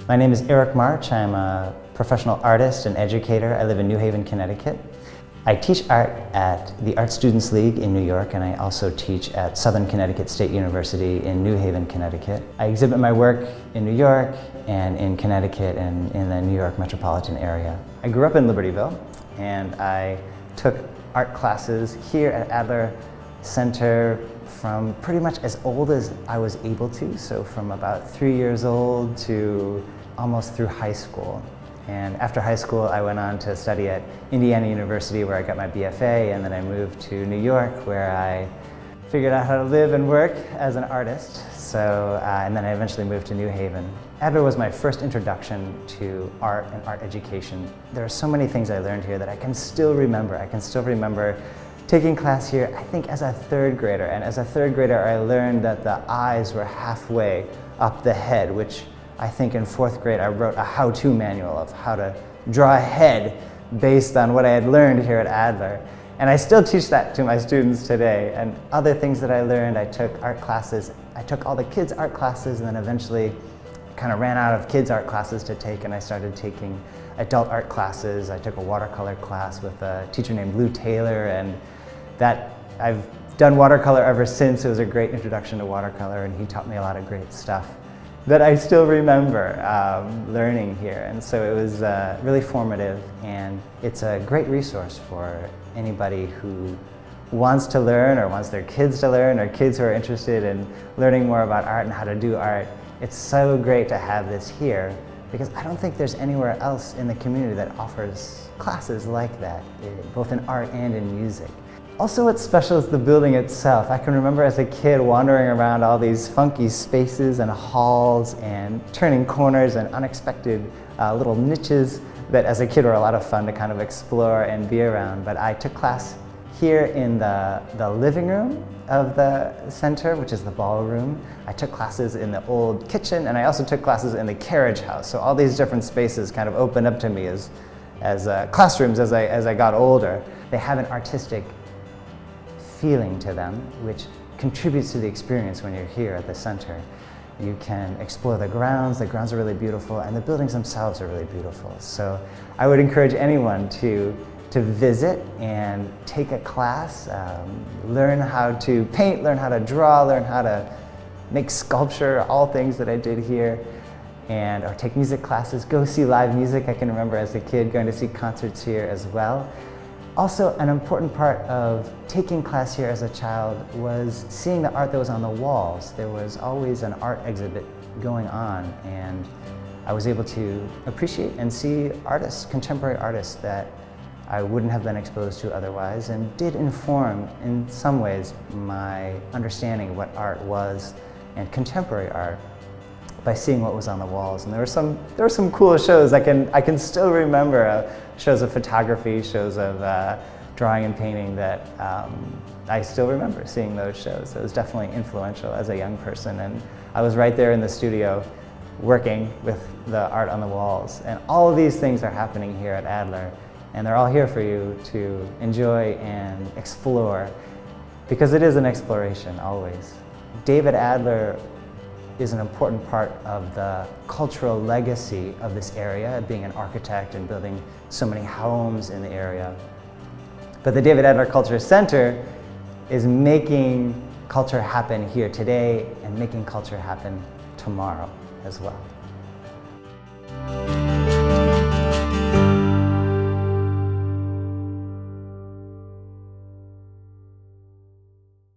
My name is Eric March. I'm a professional artist and educator. I live in New Haven, Connecticut. I teach art at the Art Students League in New York, and I also teach at Southern Connecticut State University in New Haven, Connecticut. I exhibit my work in New York and in Connecticut and in the New York metropolitan area. I grew up in Libertyville, and I took art classes here at Adler Center from pretty much as old as I was able to, so from about 3 years old to almost through high school. And after high school, I went on to study at Indiana University, where I got my BFA, and then I moved to New York, where I figured out how to live and work as an artist. And then I eventually moved to New Haven. Adler was my first introduction to art and art education. There are so many things I learned here that I can still remember. I can still remember taking class here, I think as a third grader. And as a third grader, I learned that the eyes were halfway up the head, which I think in fourth grade I wrote a how-to manual of how to draw a head based on what I had learned here at Adler. And I still teach that to my students today. And other things that I learned, I took art classes. I took all the kids' art classes, and then eventually kind of ran out of kids' art classes to take, and I started taking adult art classes. I took a watercolor class with a teacher named Lou Taylor, and I've done watercolor ever since. It was a great introduction to watercolor, and he taught me a lot of great stuff that I still remember learning here. And so it was really formative, and it's a great resource for anybody who wants to learn or wants their kids to learn, or kids who are interested in learning more about art and how to do art. It's so great to have this here, because I don't think there's anywhere else in the community that offers classes like that, both in art and in music. Also, what's special is the building itself. I can remember as a kid wandering around all these funky spaces and halls and turning corners and unexpected little niches that as a kid were a lot of fun to kind of explore and be around. But I took class here in the living room of the center, which is the ballroom. I took classes in the old kitchen, and I also took classes in the carriage house. So all these different spaces kind of opened up to me as classrooms as I got older. They have an artistic feeling to them, which contributes to the experience when you're here at the center. You can explore the grounds are really beautiful, and the buildings themselves are really beautiful. So I would encourage anyone to visit and take a class, learn how to paint, learn how to draw, learn how to make sculpture, all things that I did here, or take music classes, go see live music. I can remember as a kid going to see concerts here as well. Also, an important part of taking class here as a child was seeing the art that was on the walls. There was always an art exhibit going on, and I was able to appreciate and see artists, contemporary artists that I wouldn't have been exposed to otherwise, and did inform, in some ways, my understanding of what art was and contemporary art by seeing what was on the walls. And there were some cool shows. I can still remember shows of photography, shows of drawing and painting that I still remember seeing those shows. So it was definitely influential as a young person, and I was right there in the studio working with the art on the walls. And all of these things are happening here at Adler, and they're all here for you to enjoy and explore, because it is an exploration always. David Adler is an important part of the cultural legacy of this area, being an architect and building so many homes in the area. But the David Adler Culture Center is making culture happen here today and making culture happen tomorrow as well.